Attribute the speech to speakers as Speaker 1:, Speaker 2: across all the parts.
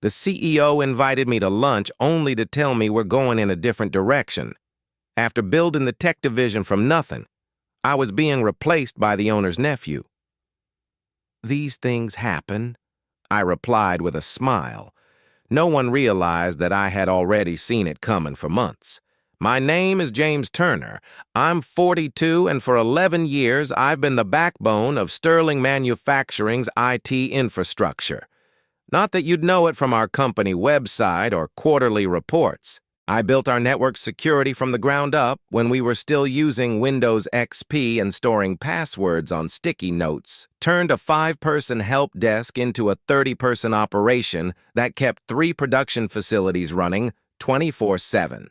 Speaker 1: The CEO invited me to lunch only to tell me we're going in a different direction. After building the tech division from nothing, I was being replaced by the owner's nephew. "These things happen," I replied with a smile. No one realized that I had already seen it coming for months. "My name is James Turner. I'm 42, and for 11 years I've been the backbone of Sterling Manufacturing's IT infrastructure. Not that you'd know it from our company website or quarterly reports. I built our network security from the ground up when we were still using Windows XP and storing passwords on sticky notes, turned a 5-person help desk into a 30-person operation that kept 3 production facilities running 24/7.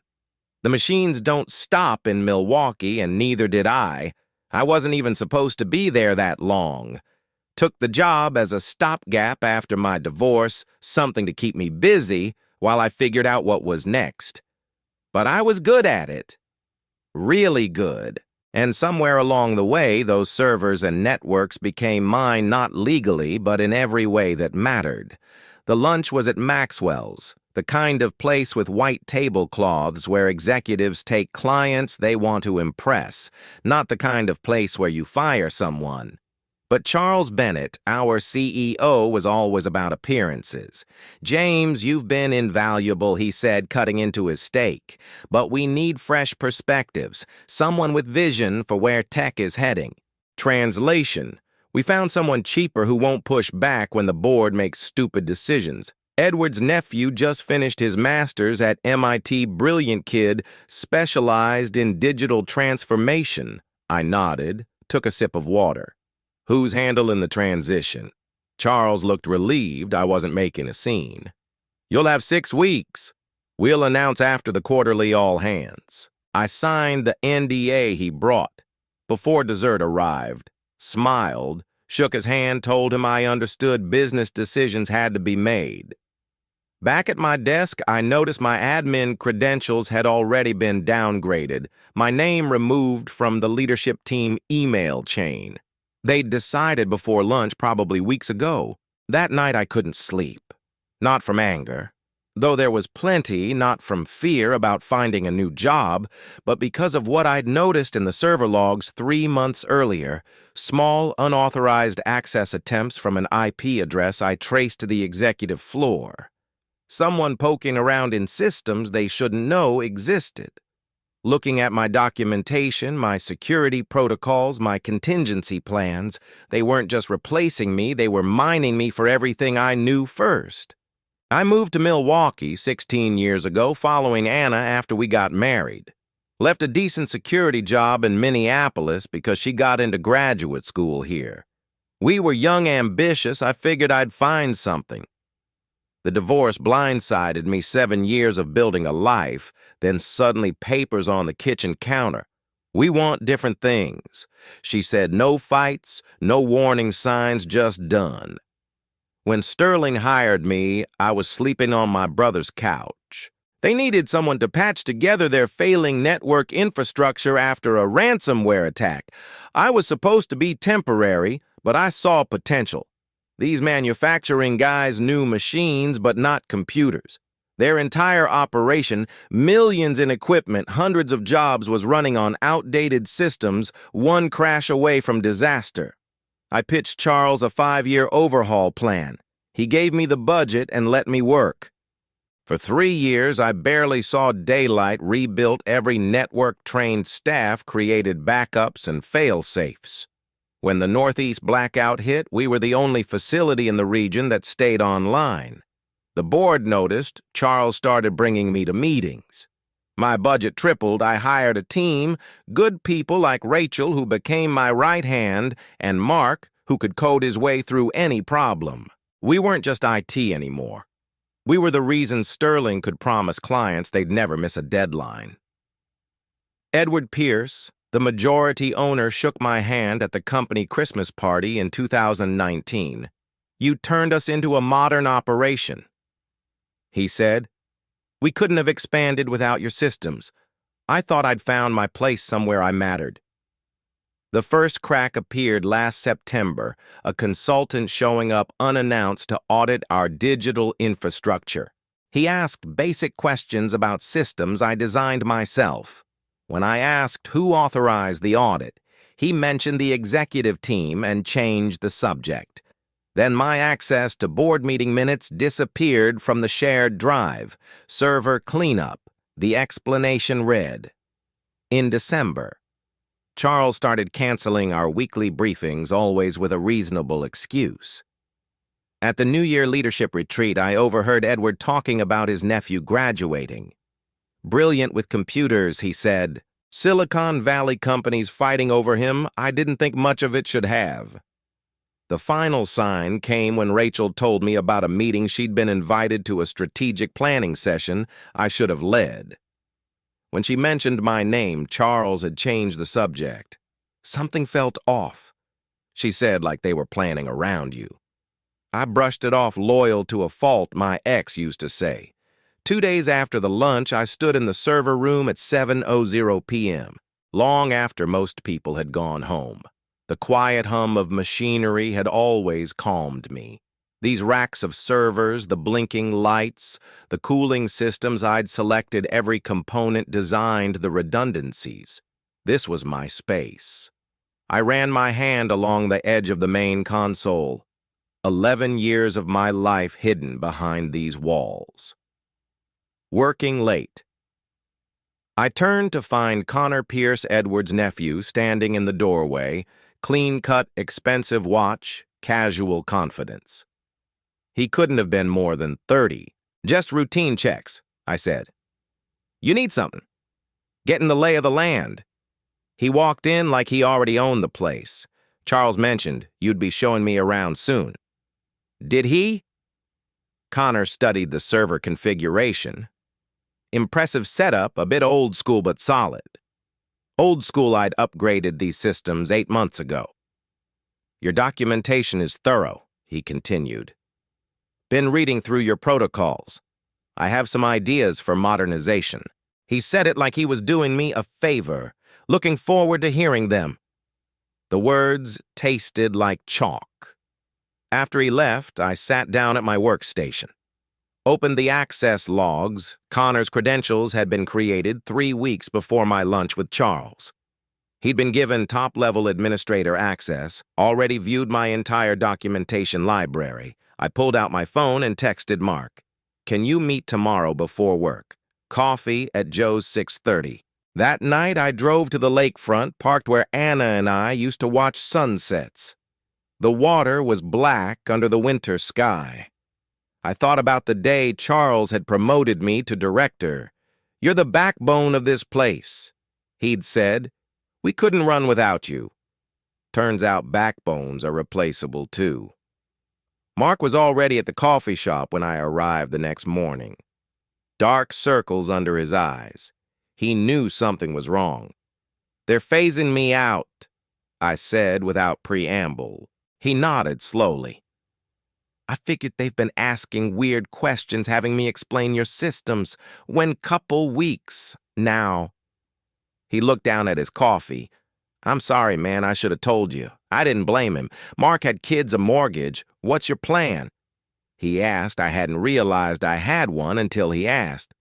Speaker 1: The machines don't stop in Milwaukee, and neither did I. I wasn't even supposed to be there that long. Took the job as a stopgap after my divorce, something to keep me busy while I figured out what was next. But I was good at it. Really good. And somewhere along the way, those servers and networks became mine not legally, but in every way that mattered. The lunch was at Maxwell's, the kind of place with white tablecloths where executives take clients they want to impress, not the kind of place where you fire someone. But Charles Bennett, our CEO, was always about appearances. "James, you've been invaluable," he said, cutting into his steak. "But we need fresh perspectives, someone with vision for where tech is heading." Translation: we found someone cheaper who won't push back when the board makes stupid decisions. Edward's nephew just finished his master's at MIT. Brilliant kid, specialized in digital transformation. I nodded, took a sip of water. "Who's handling the transition?" Charles looked relieved I wasn't making a scene. "You'll have 6 weeks. We'll announce after the quarterly all hands." I signed the NDA he brought. Before dessert arrived, smiled, shook his hand, told him I understood business decisions had to be made. Back at my desk, I noticed my admin credentials had already been downgraded, my name removed from the leadership team email chain. They'd decided before lunch, probably weeks ago. That night I couldn't sleep. Not from anger, though there was plenty, not from fear about finding a new job, but because of what I'd noticed in the server logs 3 months earlier, small, unauthorized access attempts from an IP address I traced to the executive floor. Someone poking around in systems they shouldn't know existed. Looking at my documentation, my security protocols, my contingency plans, they weren't just replacing me, they were mining me for everything I knew first. I moved to Milwaukee 16 years ago following Anna after we got married. Left a decent security job in Minneapolis because she got into graduate school here. We were young, ambitious. I figured I'd find something. The divorce blindsided me. 7 years of building a life, then suddenly papers on the kitchen counter. "We want different things." She said no fights, no warning signs, just done. When Sterling hired me, I was sleeping on my brother's couch. They needed someone to patch together their failing network infrastructure after a ransomware attack. I was supposed to be temporary, but I saw potential. These manufacturing guys knew machines, but not computers. Their entire operation, millions in equipment, hundreds of jobs, was running on outdated systems, one crash away from disaster. I pitched Charles a 5-year overhaul plan. He gave me the budget and let me work. For 3 years, I barely saw daylight, rebuilt every network-trained staff, created backups and fail-safes. When the Northeast blackout hit, we were the only facility in the region that stayed online. The board noticed. Charles started bringing me to meetings. My budget tripled. I hired a team, good people like Rachel, who became my right hand, and Mark, who could code his way through any problem. We weren't just IT anymore. We were the reason Sterling could promise clients they'd never miss a deadline. Edward Pierce, the majority owner, shook my hand at the company Christmas party in 2019. "You turned us into a modern operation," he said. "We couldn't have expanded without your systems. I thought I'd found my place somewhere I mattered." The first crack appeared last September, a consultant showing up unannounced to audit our digital infrastructure. He asked basic questions about systems I designed myself. When I asked who authorized the audit, he mentioned the executive team and changed the subject. Then my access to board meeting minutes disappeared from the shared drive. Server cleanup. The explanation read. In December, Charles started canceling our weekly briefings, always with a reasonable excuse. At the New Year leadership retreat, I overheard Edward talking about his nephew graduating. Brilliant with computers, he said, Silicon Valley companies fighting over him, I didn't think much of it should have. The final sign came when Rachel told me about a meeting she'd been invited to, a strategic planning session I should have led. When she mentioned my name, Charles had changed the subject. Something felt off, she said, like they were planning around you. I brushed it off, loyal to a fault, my ex used to say. 2 days after the lunch, I stood in the server room at 7:00 p.m., long after most people had gone home. The quiet hum of machinery had always calmed me. These racks of servers, the blinking lights, the cooling systems I'd selected, every component designed, the redundancies. This was my space. I ran my hand along the edge of the main console. 11 years of my life hidden behind these walls. Working late. I turned to find Connor Pierce, Edward's nephew, standing in the doorway, clean-cut, expensive watch, casual confidence. He couldn't have been more than 30. Just routine checks, I said. You need something. Getting the lay of the land. He walked in like he already owned the place. Charles mentioned you'd be showing me around soon. Did he? Connor studied the server configuration. Impressive setup, a bit old school but solid. Old school, I'd upgraded these systems 8 months ago. Your documentation is thorough, he continued. Been reading through your protocols. I have some ideas for modernization. He said it like he was doing me a favor, looking forward to hearing them. The words tasted like chalk. After he left, I sat down at my workstation. Opened the access logs. Connor's credentials had been created 3 weeks before my lunch with Charles. He'd been given top-level administrator access, already viewed my entire documentation library. I pulled out my phone and texted Mark. Can you meet tomorrow before work? Coffee at Joe's 6:30. That night, I drove to the lakefront, parked where Anna and I used to watch sunsets. The water was black under the winter sky. I thought about the day Charles had promoted me to director. You're the backbone of this place, he'd said. We couldn't run without you. Turns out backbones are replaceable too. Mark was already at the coffee shop when I arrived the next morning. Dark circles under his eyes. He knew something was wrong. They're phasing me out, I said without preamble. He nodded slowly. I figured they've been asking weird questions, having me explain your systems. When couple weeks now. He looked down at his coffee. I'm sorry, man, I should have told you. I didn't blame him. Mark had kids, a mortgage. What's your plan? He asked. I hadn't realized I had one until he asked.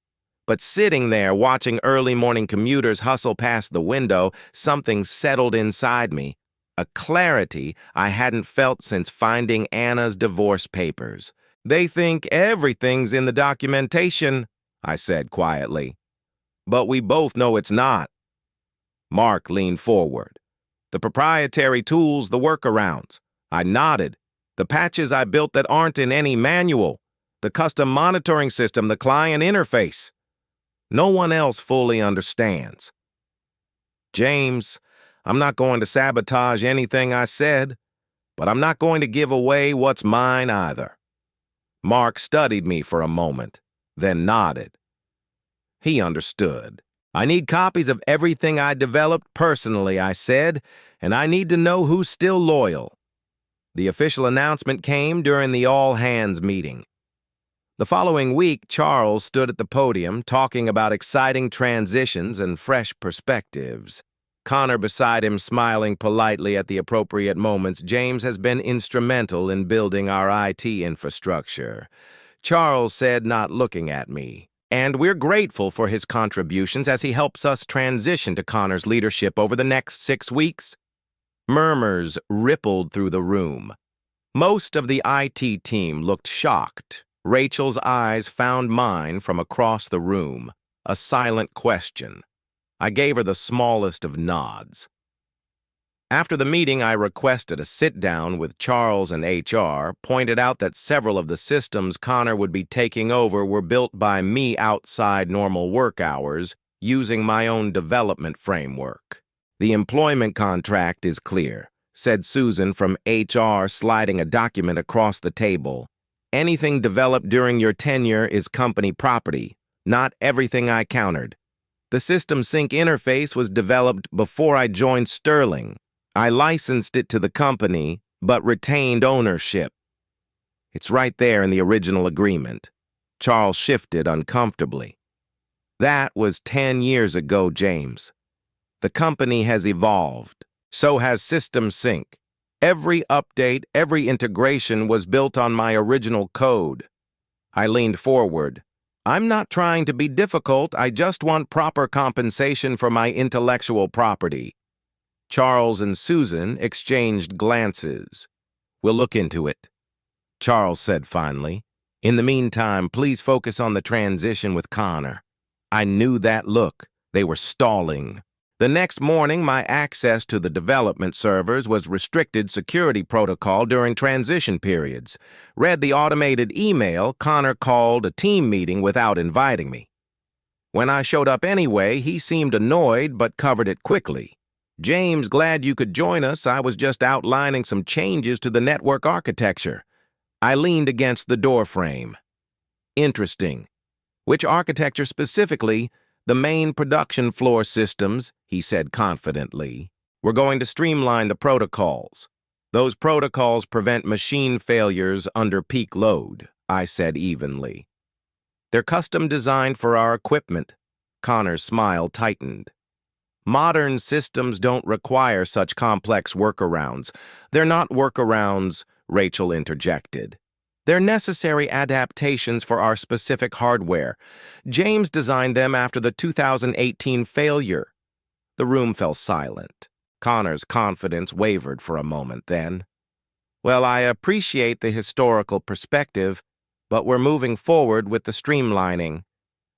Speaker 1: But sitting there watching early morning commuters hustle past the window, something settled inside me. A clarity I hadn't felt since finding Anna's divorce papers. They think everything's in the documentation, I said quietly. But we both know it's not. Mark leaned forward. The proprietary tools, the workarounds. I nodded. The patches I built that aren't in any manual. The custom monitoring system, the client interface. No one else fully understands. James, I'm not going to sabotage anything I said, but I'm not going to give away what's mine either. Mark studied me for a moment, then nodded. He understood. I need copies of everything I developed personally, I said, and I need to know who's still loyal. The official announcement came during the all-hands meeting. The following week, Charles stood at the podium talking about exciting transitions and fresh perspectives. Connor beside him smiling politely at the appropriate moments. James has been instrumental in building our IT infrastructure. Charles said, not looking at me. And we're grateful for his contributions as he helps us transition to Connor's leadership over the next 6 weeks. Murmurs rippled through the room. Most of the IT team looked shocked. Rachel's eyes found mine from across the room, a silent question. I gave her the smallest of nods. After the meeting, I requested a sit-down with Charles and HR, pointed out that several of the systems Connor would be taking over were built by me outside normal work hours, using my own development framework. The employment contract is clear, said Susan from HR, sliding a document across the table. Anything developed during your tenure is company property, not everything I countered. The System Sync interface was developed before I joined Sterling. I licensed it to the company, but retained ownership. It's right there in the original agreement. Charles shifted uncomfortably. That was 10 years ago, James. The company has evolved. So has System Sync. Every update, every integration was built on my original code. I leaned forward. I'm not trying to be difficult, I just want proper compensation for my intellectual property. Charles and Susan exchanged glances. We'll look into it, Charles said finally. In the meantime, please focus on the transition with Connor. I knew that look. They were stalling. The next morning, my access to the development servers was restricted security protocol during transition periods. Read the automated email, Connor called a team meeting without inviting me. When I showed up anyway, he seemed annoyed but covered it quickly. James, glad you could join us. I was just outlining some changes to the network architecture. I leaned against the doorframe. Interesting. Which architecture specifically? The main production floor systems, he said confidently. We're going to streamline the protocols. Those protocols prevent machine failures under peak load, I said evenly. They're custom designed for our equipment. Connor's smile tightened. Modern systems don't require such complex workarounds. They're not workarounds, Rachel interjected. They're necessary adaptations for our specific hardware. James designed them after the 2018 failure. The room fell silent. Connor's confidence wavered for a moment then. Well, I appreciate the historical perspective, but we're moving forward with the streamlining.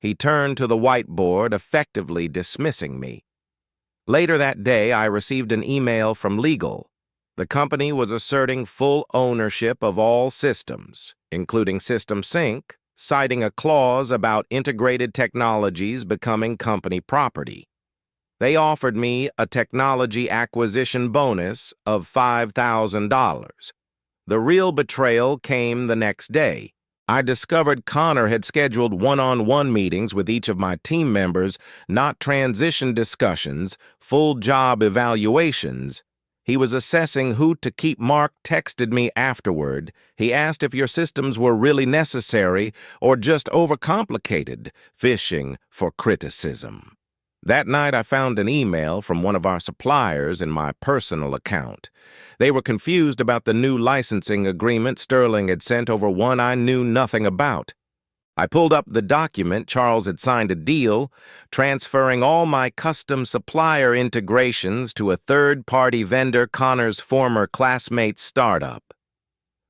Speaker 1: He turned to the whiteboard, effectively dismissing me. Later that day, I received an email from legal. The company was asserting full ownership of all systems, including System Sync, citing a clause about integrated technologies becoming company property. They offered me a technology acquisition bonus of $5,000. The real betrayal came the next day. I discovered Connor had scheduled one-on-one meetings with each of my team members, not transition discussions, full job evaluations. He was assessing who to keep. Mark texted me afterward. He asked if your systems were really necessary or just overcomplicated, fishing for criticism. That night, I found an email from one of our suppliers in my personal account. They were confused about the new licensing agreement Sterling had sent over one I knew nothing about. I pulled up the document. Charles had signed a deal, transferring all my custom supplier integrations to a third-party vendor, Connor's former classmate's startup.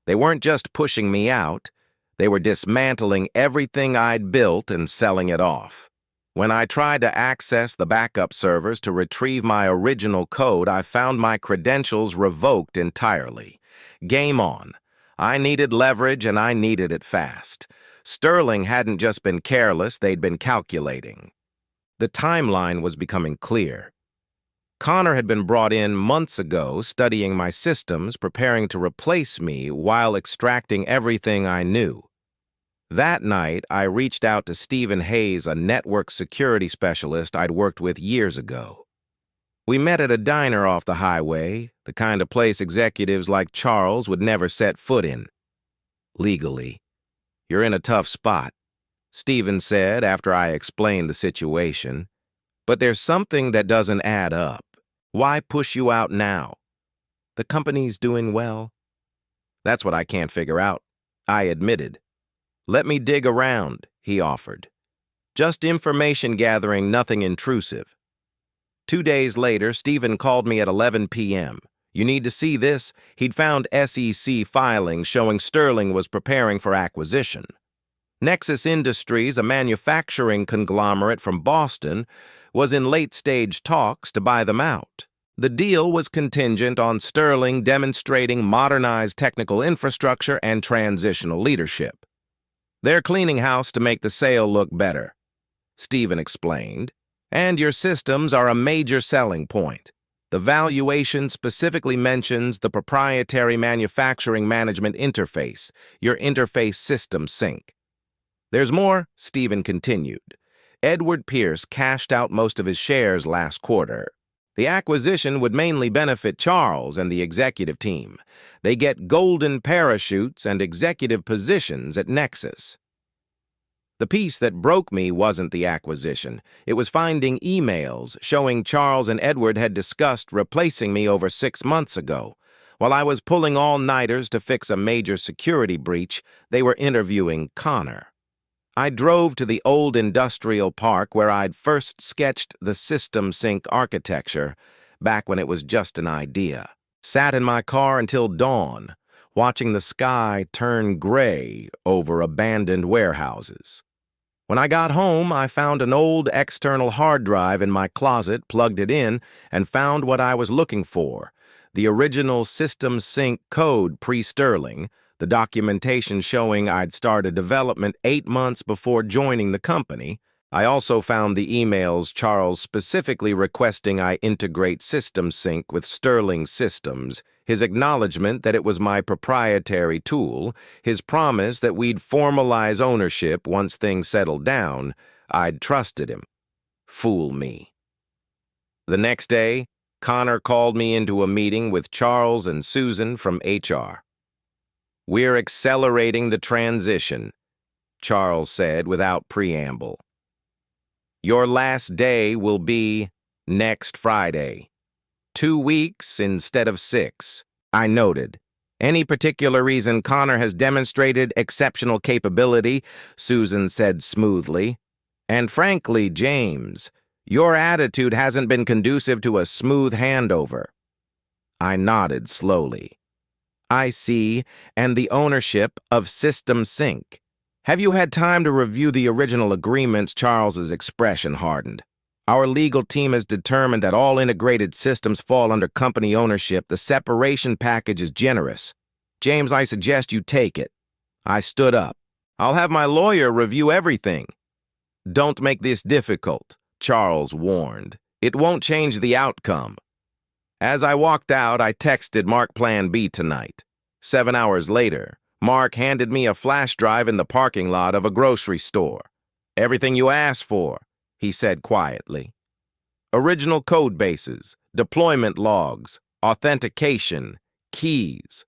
Speaker 1: They weren't just pushing me out, they were dismantling everything I'd built and selling it off. When I tried to access the backup servers to retrieve my original code, I found my credentials revoked entirely. Game on. I needed leverage, and I needed it fast. Sterling hadn't just been careless, they'd been calculating. The timeline was becoming clear. Connor had been brought in months ago, studying my systems, preparing to replace me while extracting everything I knew. That night, I reached out to Stephen Hayes, a network security specialist I'd worked with years ago. We met at a diner off the highway, the kind of place executives like Charles would never set foot in. Legally, you're in a tough spot, Stephen said after I explained the situation. But there's something that doesn't add up. Why push you out now? The company's doing well. That's what I can't figure out, I admitted. Let me dig around, he offered. Just information gathering, nothing intrusive. 2 days later, Stephen called me at 11 p.m. You need to see this. He'd found SEC filings showing Sterling was preparing for acquisition. Nexus Industries, a manufacturing conglomerate from Boston, was in late-stage talks to buy them out. The deal was contingent on Sterling demonstrating modernized technical infrastructure and transitional leadership. They're cleaning house to make the sale look better, Stephen explained, and your systems are a major selling point. The valuation specifically mentions the proprietary manufacturing management interface, your interface system sync. There's more, Stephen continued. Edward Pierce cashed out most of his shares last quarter. The acquisition would mainly benefit Charles and the executive team. They get golden parachutes and executive positions at Nexus. The piece that broke me wasn't the acquisition. It was finding emails showing Charles and Edward had discussed replacing me over 6 months ago. While I was pulling all-nighters to fix a major security breach, they were interviewing Connor. I drove to the old industrial park where I'd first sketched the system sync architecture, back when it was just an idea. Sat in my car until dawn, watching the sky turn gray over abandoned warehouses. When I got home, I found an old external hard drive in my closet, plugged it in, and found what I was looking for, the original system sync code pre-Sterling, the documentation showing I'd started development 8 months before joining the company. I also found the emails Charles specifically requesting I integrate system sync with Sterling systems, his acknowledgement that it was my proprietary tool, his promise that we'd formalize ownership once things settled down. I'd trusted him. Fool me. The next day, Connor called me into a meeting with Charles and Susan from HR. We're accelerating the transition, Charles said without preamble. Your last day will be next Friday. 2 weeks instead of 6, I noted. Any particular reason? Connor has demonstrated exceptional capability, Susan said smoothly. And frankly, James, your attitude hasn't been conducive to a smooth handover. I nodded slowly. I see, and the ownership of System Sync. Have you had time to review the original agreements? Charles's expression hardened. Our legal team has determined that all integrated systems fall under company ownership. The separation package is generous. James, I suggest you take it. I stood up. I'll have my lawyer review everything. Don't make this difficult, Charles warned. It won't change the outcome. As I walked out, I texted Mark Plan B tonight. 7 hours later, Mark handed me a flash drive in the parking lot of a grocery store. Everything you asked for, he said quietly. Original code bases, deployment logs, authentication, keys.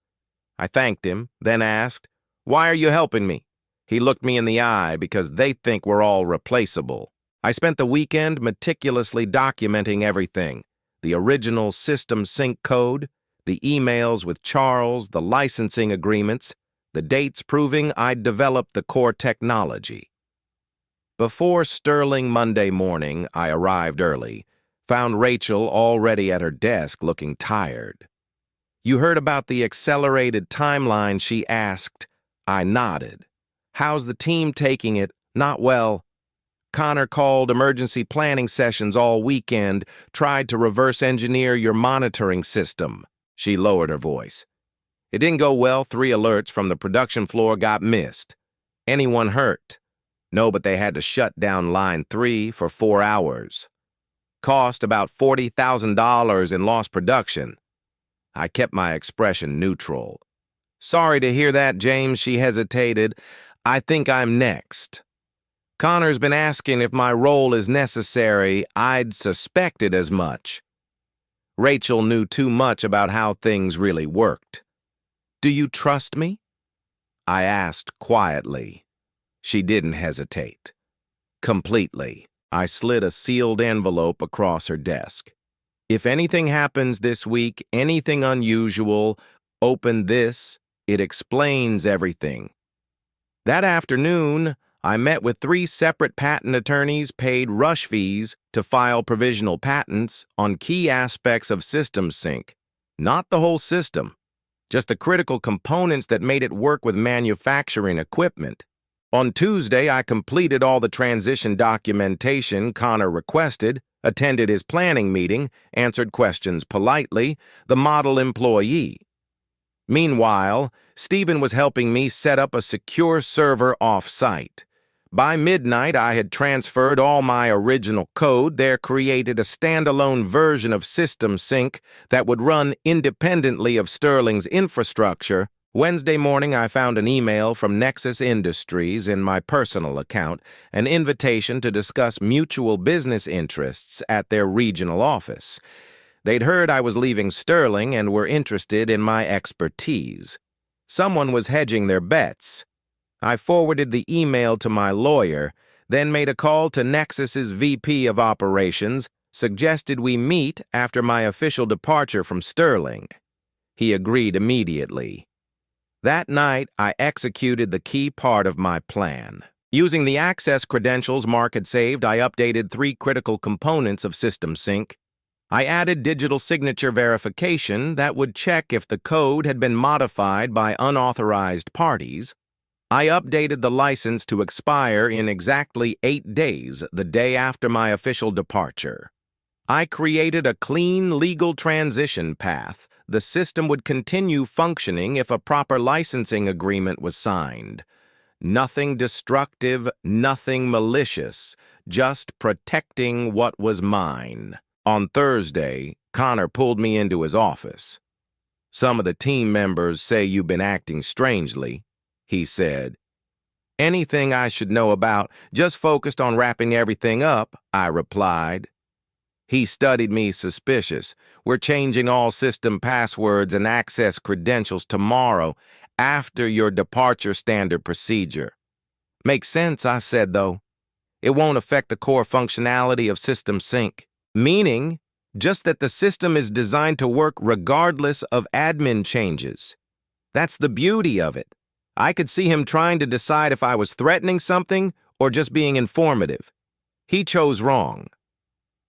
Speaker 1: I thanked him, then asked, "Why are you helping me?" He looked me in the eye because they think we're all replaceable. I spent the weekend meticulously documenting everything. The original system sync code, the emails with Charles, the licensing agreements, the dates proving I'd developed the core technology. Before Sterling Monday morning, I arrived early, found Rachel already at her desk looking tired. You heard about the accelerated timeline, she asked. I nodded. How's the team taking it? Not well. Connor called emergency planning sessions all weekend, tried to reverse engineer your monitoring system. She lowered her voice. It didn't go well. 3 alerts from the production floor got missed. Anyone hurt? No, but they had to shut down line 3 for 4 hours. Cost about $40,000 in lost production. I kept my expression neutral. Sorry to hear that, James, she hesitated. I think I'm next. Connor's been asking if my role is necessary. I'd suspected as much. Rachel knew too much about how things really worked. Do you trust me? I asked quietly. She didn't hesitate. Completely. I slid a sealed envelope across her desk. If anything happens this week, anything unusual, open this. It explains everything. That afternoon, I met with 3 separate patent attorneys, paid rush fees to file provisional patents on key aspects of System Sync. Not the whole system, just the critical components that made it work with manufacturing equipment. On Tuesday, I completed all the transition documentation Connor requested, attended his planning meeting, answered questions politely, the model employee. Meanwhile, Stephen was helping me set up a secure server off-site. By midnight, I had transferred all my original code, there created a standalone version of System Sync that would run independently of Sterling's infrastructure. Wednesday morning, I found an email from Nexus Industries in my personal account, an invitation to discuss mutual business interests at their regional office. They'd heard I was leaving Sterling and were interested in my expertise. Someone was hedging their bets. I forwarded the email to my lawyer, then made a call to Nexus's VP of Operations, suggested we meet after my official departure from Sterling. He agreed immediately. That night, I executed the key part of my plan. Using the access credentials Mark had saved, I updated 3 critical components of System Sync. I added digital signature verification that would check if the code had been modified by unauthorized parties. I updated the license to expire in exactly 8 days, the day after my official departure. I created a clean legal transition path. The system would continue functioning if a proper licensing agreement was signed. Nothing destructive, nothing malicious, just protecting what was mine. On Thursday, Connor pulled me into his office. "Some of the team members say you've been acting strangely," he said. "Anything I should know about? Just focused on wrapping everything up," I replied. He studied me suspicious. "We're changing all system passwords and access credentials tomorrow after your departure standard procedure." "Makes sense," I said, though. "It won't affect the core functionality of System Sync." Meaning, just that the system is designed to work regardless of admin changes. That's the beauty of it. I could see him trying to decide if I was threatening something or just being informative. He chose wrong.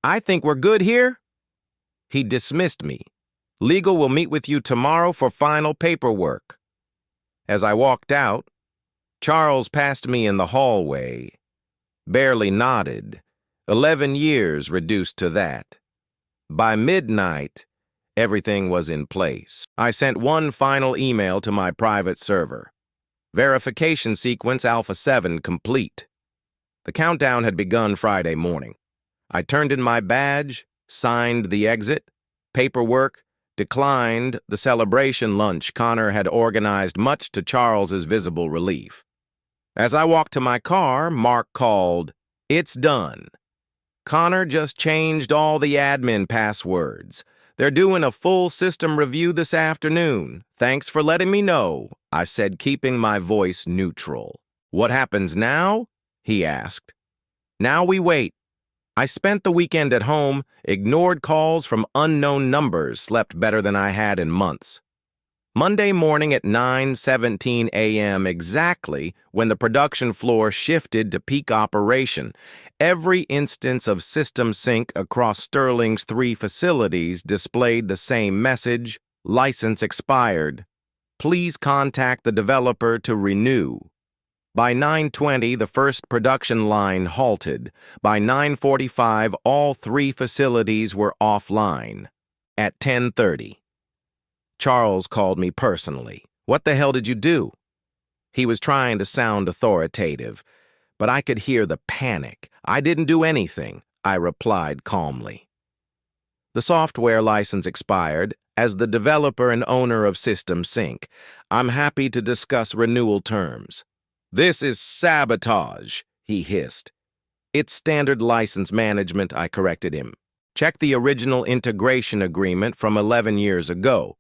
Speaker 1: "I think we're good here." He dismissed me. "Legal will meet with you tomorrow for final paperwork." As I walked out, Charles passed me in the hallway. Barely nodded. 11 years reduced to that. By midnight, everything was in place. I sent one final email to my private server. Verification sequence Alpha 7 complete. The countdown had begun Friday morning. I turned in my badge, signed the exit, paperwork, declined the celebration lunch Connor had organized, much to Charles's visible relief. As I walked to my car, Mark called, "It's done. Connor just changed all the admin passwords. They're doing a full system review this afternoon. Thanks for letting me know," I said, keeping my voice neutral. "What happens now?" he asked. "Now we wait. I spent the weekend at home, ignored calls from unknown numbers, slept better than I had in months. Monday morning at 9:17 a.m. exactly when the production floor shifted to peak operation, every instance of System Sync across Sterling's 3 facilities displayed the same message: license expired. Please contact the developer to renew. By 9:20, the first production line halted. By 9:45, all 3 facilities were offline. At 10:30. Charles called me personally. "What the hell did you do?" He was trying to sound authoritative, but I could hear the panic. "I didn't do anything," I replied calmly. "The software license expired. As the developer and owner of System Sync, I'm happy to discuss renewal terms." "This is sabotage," he hissed. "It's standard license management," I corrected him. "Check the original integration agreement from 11 years ago.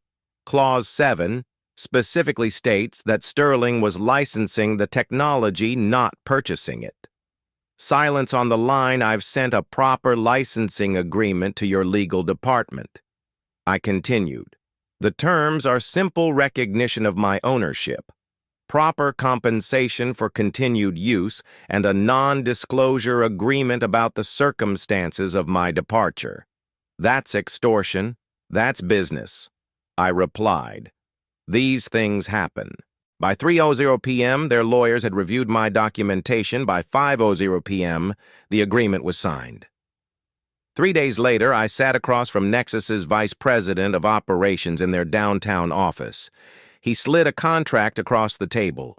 Speaker 1: Clause 7 specifically states that Sterling was licensing the technology, not purchasing it." Silence on the line, I've sent a proper licensing agreement to your legal department. I continued. The terms are simple recognition of my ownership, proper compensation for continued use, and a non-disclosure agreement about the circumstances of my departure. That's extortion. That's business. I replied. These things happen. By 3:00 p.m., their lawyers had reviewed my documentation. By 5:00 p.m., the agreement was signed. 3 days later, I sat across from Nexus's vice president of operations in their downtown office. He slid a contract across the table.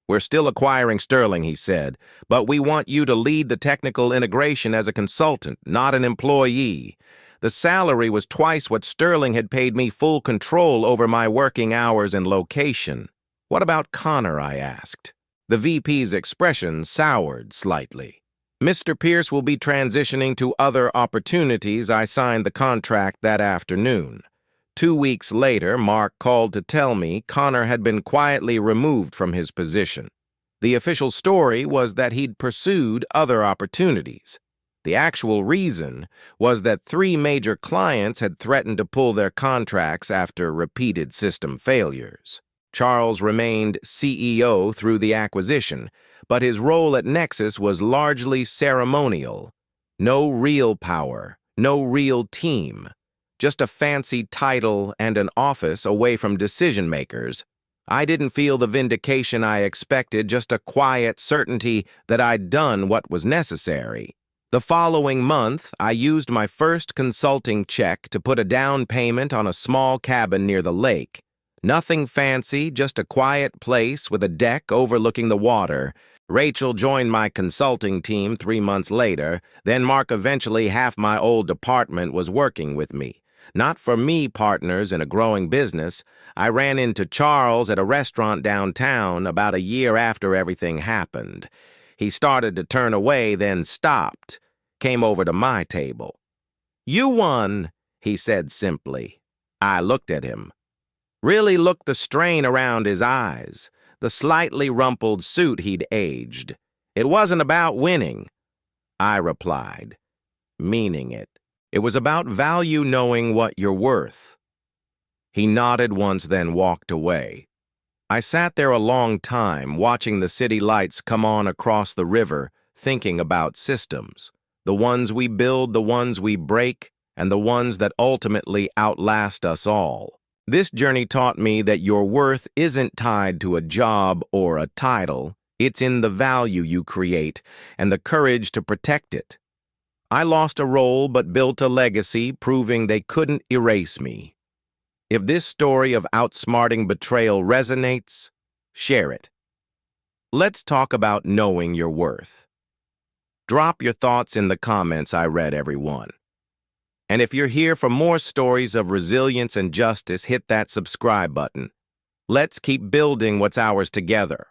Speaker 1: We're still acquiring Sterling, he said, but we want you to lead the technical integration as a consultant, not an employee. The salary was twice what Sterling had paid me, full control over my working hours and location. What about Connor, I asked. The VP's expression soured slightly. Mr. Pierce will be transitioning to other opportunities. I signed the contract that afternoon. 2 weeks later, Mark called to tell me Connor had been quietly removed from his position. The official story was that he'd pursued other opportunities. The actual reason was that 3 major clients had threatened to pull their contracts after repeated system failures. Charles remained CEO through the acquisition, but his role at Nexus was largely ceremonial. No real power, no real team. Just a fancy title and an office away from decision-makers. I didn't feel the vindication I expected, just a quiet certainty that I'd done what was necessary. The following month, I used my first consulting check to put a down payment on a small cabin near the lake. Nothing fancy, just a quiet place with a deck overlooking the water. Rachel joined my consulting team 3 months later. Then Mark, eventually half my old department, was working with me. Not for me, partners in a growing business. I ran into Charles at a restaurant downtown about a year after everything happened. He started to turn away, then stopped. Came over to my table. "You won," he said simply. I looked at him. Really looked the strain around his eyes, the slightly rumpled suit he'd aged. "It wasn't about winning," I replied, meaning it. "It was about value, knowing what you're worth." He nodded once, then walked away. I sat there a long time, watching the city lights come on across the river, thinking about systems. The ones we build, the ones we break, and the ones that ultimately outlast us all. This journey taught me that your worth isn't tied to a job or a title. It's in the value you create and the courage to protect it. I lost a role but built a legacy, proving they couldn't erase me. If this story of outsmarting betrayal resonates, share it. Let's talk about knowing your worth. Drop your thoughts in the comments. I read everyone. And if you're here for more stories of resilience and justice, hit that subscribe button. Let's keep building what's ours together.